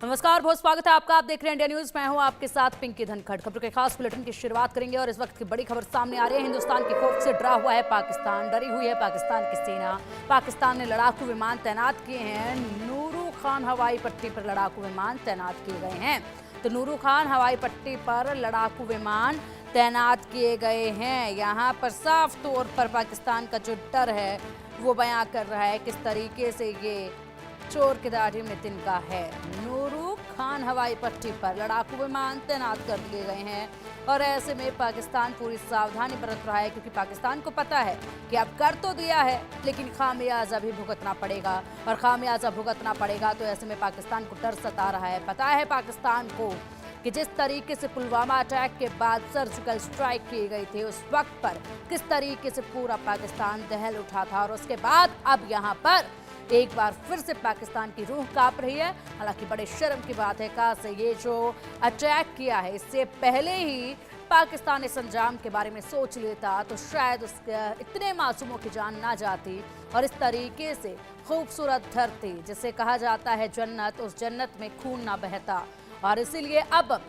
नमस्कार, बहुत स्वागत है आपका। आप देख रहे हैं इंडिया न्यूज। मैं हूं आपके साथ पिंकी धनखड़। खबरों के खास बुलेटिन की शुरुआत करेंगे और इस वक्त की बड़ी खबर सामने आ रही है। हिंदुस्तान के खौफ से डरा हुआ है पाकिस्तान, डरी हुई है पाकिस्तान की सेना। पाकिस्तान ने लड़ाकू विमान तैनात किए हैं। नूरू खान हवाई पट्टी पर लड़ाकू विमान तैनात किए गए हैं। तो नूरू खान हवाई पट्टी पर लड़ाकू विमान तैनात किए गए हैं। यहाँ पर साफ तौर पर पाकिस्तान का जो डर है वो बयां कर रहा है किस तरीके से ये चोर की दाढ़ी में तिनका है। नूरू खान हवाई पट्टी पर लड़ाकू विमान तैनात कर दिए गए हैं और ऐसे में पाकिस्तान पूरी सावधानी बरत रहा है, क्योंकि पाकिस्तान को पता है कि अब कर तो दिया है लेकिन खामियाजा भी भुगतना पड़ेगा, और खामियाजा भुगतना पड़ेगा तो ऐसे में पाकिस्तान को डर सता रहा है। पता है पाकिस्तान को कि जिस तरीके से पुलवामा अटैक के बाद सर्जिकल स्ट्राइक की गई थी, उस वक्त पर किस तरीके से पूरा पाकिस्तान दहल उठा था, और उसके बाद अब यहाँ पर एक बार फिर से पाकिस्तान की रूह कांप रही है। हालांकि बड़े शर्म की बात है, काश ये जो अटैक किया है इससे पहले ही पाकिस्तान इस अंजाम के बारे में सोच लेता तो शायद उसके इतने मासूमों की जान ना जाती, और इस तरीके से खूबसूरत धरती जिसे कहा जाता है जन्नत, उस जन्नत में खून ना बहता। और इसीलिए अब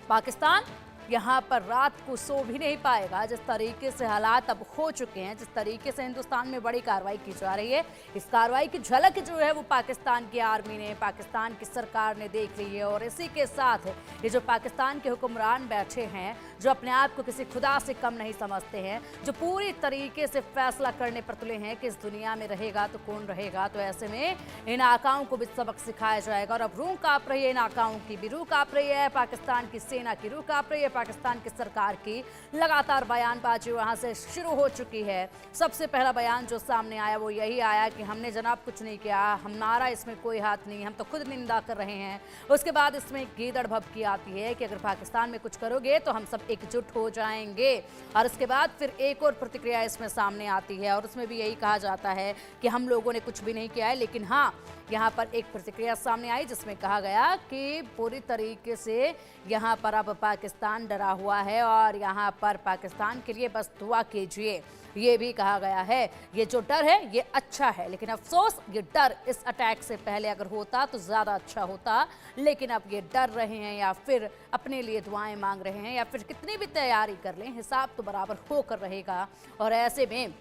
पाकिस्तान यहाँ पर रात को सो भी नहीं पाएगा। जिस तरीके से हालात अब हो चुके हैं, जिस तरीके से हिंदुस्तान में बड़ी कार्रवाई की जा रही है, इस कार्रवाई की झलक जो है वो पाकिस्तान की आर्मी ने, पाकिस्तान की सरकार ने देख ली है। और इसी के साथ ये जो पाकिस्तान के हुक्मरान बैठे हैं, जो अपने आप को किसी खुदा से कम नहीं समझते हैं, जो पूरी तरीके से फैसला करने पर तुले हैं कि इस दुनिया में रहेगा तो कौन रहेगा, तो ऐसे में इन आकाओं को भी सबक सिखाया जाएगा। और अब रूह कांप रही है, इन आकाओं की भी रूह कांप रही है, पाकिस्तान की सेना की रूह कांप रही है, पाकिस्तान की सरकार की लगातार बयानबाजी वहां से शुरू हो चुकी है। सबसे पहला बयान जो सामने आया वो यही आया कि हमने जनाब कुछ नहीं किया, हमारा इसमें कोई हाथ नहीं, हम तो खुद निंदा कर रहे हैं। उसके बाद इसमें गीदड़ भभकी आती है कि अगर पाकिस्तान में कुछ करोगे तो हम सब एकजुट हो जाएंगे। और इसके बाद फिर एक और प्रतिक्रिया इसमें सामने आती है और उसमें भी यही कहा जाता है कि हम लोगों ने कुछ भी नहीं किया है। लेकिन हाँ, यहाँ पर एक प्रतिक्रिया सामने आई जिसमें कहा गया कि पूरी तरीके से यहाँ पर अब पाकिस्तान डरा हुआ है और यहाँ पर पाकिस्तान के लिए बस दुआ कीजिए। ये भी कहा गया है ये जो डर है ये अच्छा है, लेकिन अफसोस ये डर इस अटैक से पहले अगर होता तो ज़्यादा अच्छा होता। लेकिन अब ये डर रहे हैं या फिर अपने लिए दुआएं मांग रहे हैं या फिर कितनी भी तैयारी कर लें, हिसाब तो बराबर होकर रहेगा। और ऐसे में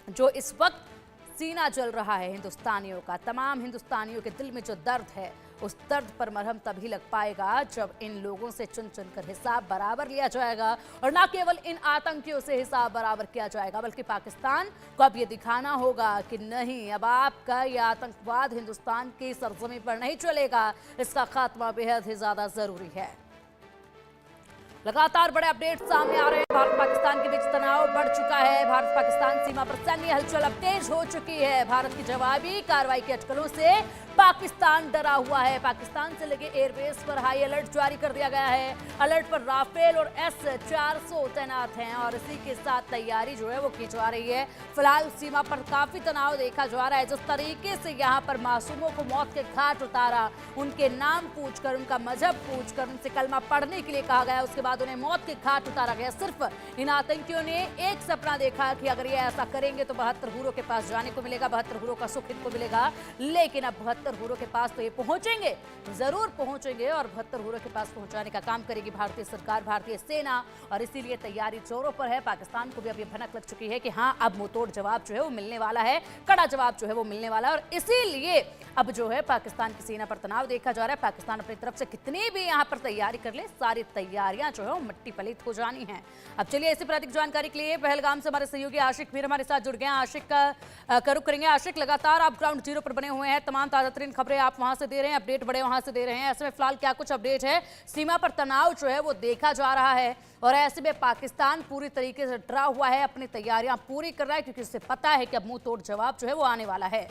जो इस वक्त सीना जल रहा है हिंदुस्तानियों का, तमाम हिंदुस्तानियों के दिल में जो दर्द है, उस दर्द पर मरहम तभी लग पाएगा जब इन लोगों से चुन चुन कर हिसाब बराबर लिया जाएगा। और ना केवल इन आतंकियों से हिसाब बराबर किया जाएगा, बल्कि पाकिस्तान को अब ये दिखाना होगा कि नहीं, अब आपका ये आतंकवाद हिंदुस्तान की सरजमीं पर नहीं चलेगा। इसका खात्मा बेहद ही ज्यादा जरूरी है। लगातार बड़े अपडेट सामने आ रहे हैं। भारत पाकिस्तान के बीच तनाव बढ़ चुका है। भारत पाकिस्तान सीमा पर सैन्य हलचल अब तेज हो चुकी है। भारत की जवाबी कार्रवाई की अटकलों से पाकिस्तान डरा हुआ है। पाकिस्तान से लगे एयरबेस पर हाई अलर्ट जारी कर दिया गया है। अलर्ट पर राफेल और S-400 तैनात हैं और इसी के साथ तैयारी जो है वो की जा रही है। फिलहाल सीमा पर काफी तनाव देखा जा रहा है। जिस तरीके से यहाँ पर मासूमों को मौत के घाट उतारा, उनके नाम पूछकर, उनका मजहब पूछकर, उनसे कलमा पढ़ने के लिए कहा गया, उसके बाद उन्हें मौत के घाट उतारा गया। सिर्फ इन आतंकियों ने एक सपना देखा कि अगर ये ऐसा करेंगे तो 72 हूरों के पास जाने को मिलेगा, 72 हूरों का सुख इनको मिलेगा। लेकिन अब 72 हूरों के पास तो ये पहुंचेंगे, जरूर पहुंचेंगे, और 72 हूरों के पास पहुंचाने का काम करेगी भारतीय सरकार, भारतीय सेना। और इसीलिए तैयारी जोरों पर है। पाकिस्तान को भी अब ये भनक लग चुकी है कि हाँ, अब मुंहतोड़ जवाब जो है वो मिलने वाला है, कड़ा जवाब जो है वो मिलने वाला है। और इसीलिए अब जो है पाकिस्तान की सेना पर तनाव देखा जा रहा है। पाकिस्तान अपनी तरफ से कितनी भी यहाँ पर तैयारी कर ले, सारी तैयारियां जो है वो मिट्टी पलीत हो जानी है। अब चलिए इसी पर अधिक जानकारी के लिए पहलगाम से हमारे सहयोगी आशिक फिर हमारे साथ जुड़ गए हैं। आशिक का रुख करेंगे। आशिक, लगातार आप ग्राउंड जीरो पर बने हुए हैं, तमाम ताजा तरीन खबरें आप वहां से दे रहे हैं, अपडेट बड़े वहां से दे रहे हैं। ऐसे में फिलहाल क्या कुछ अपडेट है? सीमा पर तनाव जो है वो देखा जा रहा है और ऐसे में पाकिस्तान पूरी तरीके से डरा हुआ है, अपनी तैयारियां पूरी कर रहा है, क्योंकि उसे पता है कि अब मुंह तोड़ जवाब जो है वो आने वाला है।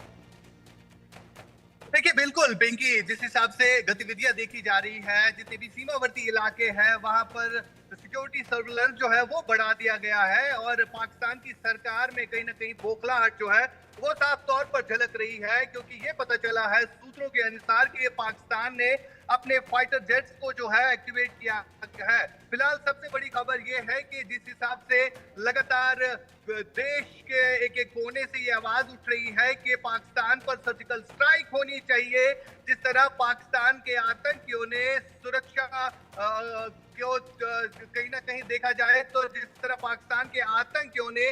देखिए, बिल्कुल पिंकी, जिस हिसाब से गतिविधियां देखी जा रही है, जितने भी सीमावर्ती इलाके हैं वहां पर सिक्योरिटी सर्विलेंस जो है वो बढ़ा दिया गया है और पाकिस्तान की सरकार में कहीं ना कहीं बौखलाहट जो है वो साफ तौर पर झलक रही है, क्योंकि ये पता चला है सूत्रों के अनुसार कि ये पाकिस्तान ने अपने फाइटर जेट्स को जो है एक्टिवेट किया है। फिलहाल सबसे बड़ी खबर ये है कि जिस हिसाब से लगातार देश के एक एक कोने से ये आवाज उठ रही है कि पाकिस्तान पर सर्जिकल स्ट्राइक होनी चाहिए, जिस तरह पाकिस्तान के आतंकियों ने सुरक्षा को कहीं ना कहीं देखा जाए तो जिस तरह पाकिस्तान के आतंकियों ने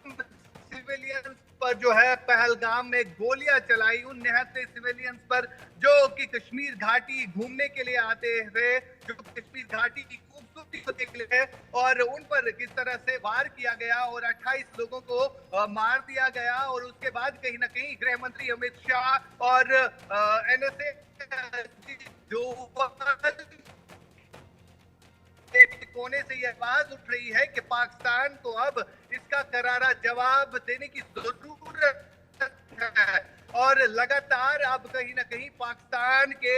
सिविलियंस पर जो है पहलगाम में गोलियां चलाई, उन निहत्थे सिविलियंस पर जो कि कश्मीर घाटी घूमने के लिए आते थे, जो कश्मीर घाटी की खूबसूरती को देखने लिए, और उन पर किस तरह से वार किया गया और 28 लोगों को मार दिया गया। और उसके बाद कहीं ना कहीं गृह मंत्री अमित शाह और एनएसए जो कोने से यह आवाज उठ रही है कि पाकिस्तान को अब इसका करारा जवाब देने की जरूरत है। और लगातार अब कहीं ना कहीं पाकिस्तान के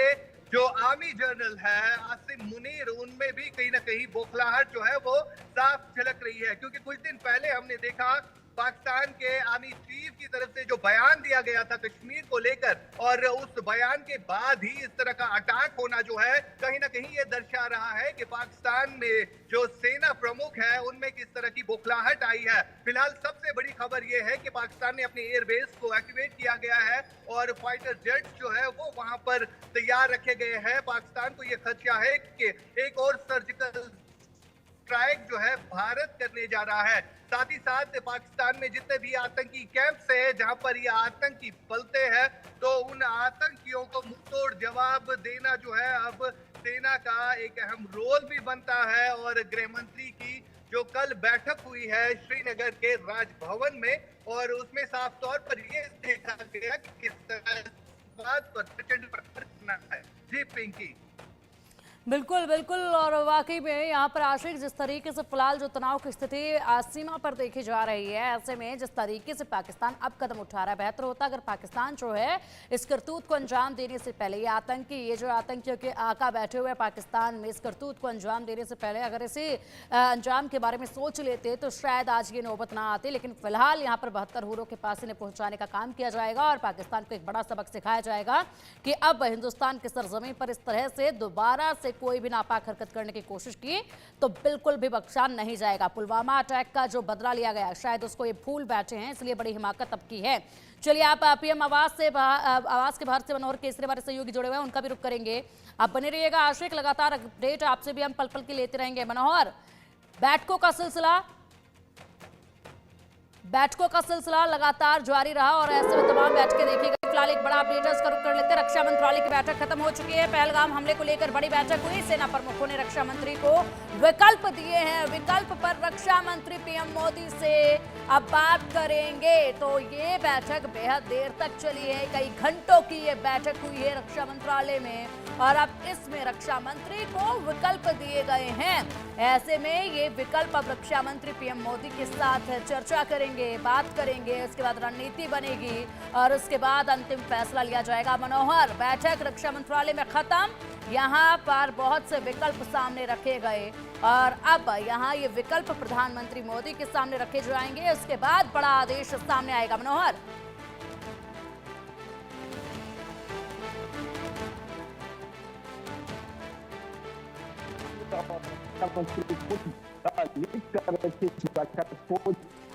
जो आर्मी जनरल है आसिम मुनीर, उनमें भी कहीं ना कहीं बौखलाहट जो है वो साफ झलक रही है, क्योंकि कुछ दिन पहले हमने देखा पाकिस्तान के आर्मी चीफ की तरफ से जो बयान दिया गया था कश्मीर को लेकर, और उस बयान के बाद ही इस तरह का अटैक होना जो है कहीं ना कहीं ये दर्शा रहा है कि पाकिस्तान में जो सेना प्रमुख है उनमें किस तरह की बौखलाहट आई है। फिलहाल सबसे बड़ी खबर ये है कि पाकिस्तान ने अपने एयरबेस को एक्टिवेट किया गया है और फाइटर जेट्स जो है वो वहां पर तैयार रखे गए हैं। पाकिस्तान को यह खदशा है कि एक और सर्जिकल स्ट्राइक जो है भारत करने जा रहा है। साथ ही साथ पाकिस्तान में जितने भी आतंकी कैंप्स है जहां पर ये आतंकी पलते हैं, तो उन आतंकियों को मुंहतोड़ जवाब देना जो है अब सेना का एक अहम रोल भी बनता है। और गृह मंत्री की जो कल बैठक हुई है श्रीनगर के राजभवन में, और उसमें साफ तौर पर यह देखा गया कि किस तरह बात पर प्रचंड करना है। जी पिंकी। बिल्कुल बिल्कुल, और वाकई में यहाँ पर आशिक जिस तरीके से फिलहाल जो तनाव की स्थिति सीमा पर देखी जा रही है, ऐसे में जिस तरीके से पाकिस्तान अब कदम उठा रहा है, बेहतर होता अगर पाकिस्तान जो है इस करतूत को अंजाम देने से पहले, ये जो आतंकियों के आका बैठे हुए पाकिस्तान में, इस करतूत को अंजाम देने से पहले अगर इसे अंजाम के बारे में सोच लेते तो शायद आज ये नौबत ना आती। लेकिन फिलहाल यहाँ पर 72 हुरों के पास इन्हें पहुंचाने का काम किया जाएगा और पाकिस्तान को एक बड़ा सबक सिखाया जाएगा कि अब हिंदुस्तान की सरजमीन पर इस तरह से दोबारा से कोई भी नापाक हरकत करने की कोशिश की तो बिल्कुल भी बख्शा नहीं जाएगा। पुलवामा अटैक का जो बदला लिया गया शायद उसको ये भूल बैठे हैं, इसलिए बड़ी हिमाकत अब की है। चलिए, आप पीएम आवाज के बाहर से मनोहर केसरी हमारे सहयोगी जुड़े हुए हैं, उनका भी रुख करेंगे। आप बने रहिएगा आशिक, लगातार अपडेट आपसे भी हम पल पल की लेते रहेंगे। मनोहर, बैठकों का सिलसिला लगातार जारी रहा और ऐसे में तमाम बैठकें देखी गई। फिलहाल एक बड़ा अपडेट है, उसका रुख कर लेते हैं। रक्षा मंत्रालय की बैठक खत्म हो चुकी है। पहलगाम हमले को लेकर बड़ी बैठक हुई। सेना प्रमुखों ने रक्षा मंत्री को विकल्प दिए हैं। विकल्प पर रक्षा मंत्री पीएम मोदी से अब बात करेंगे। तो ये बैठक बेहद देर तक चली है, कई घंटों की ये बैठक हुई है रक्षा मंत्रालय में, और अब इसमें रक्षा मंत्री को विकल्प दिए गए हैं। ऐसे में ये विकल्प अब रक्षा मंत्री पीएम मोदी के साथ चर्चा करेंगे, बात करेंगे, उसके बाद रणनीति बनेगी और उसके बाद अंतिम फैसला लिया जाएगा। मनोहर, बैठक रक्षा मंत्रालय में खत्म, यहाँ पर बहुत से विकल्प सामने रखे गए और अब यहाँ ये विकल्प प्रधानमंत्री मोदी के सामने रखे जाएंगे। उसके बाद बड़ा आदेश सामने आएगा। मनोहर, Estava com aquele ponto de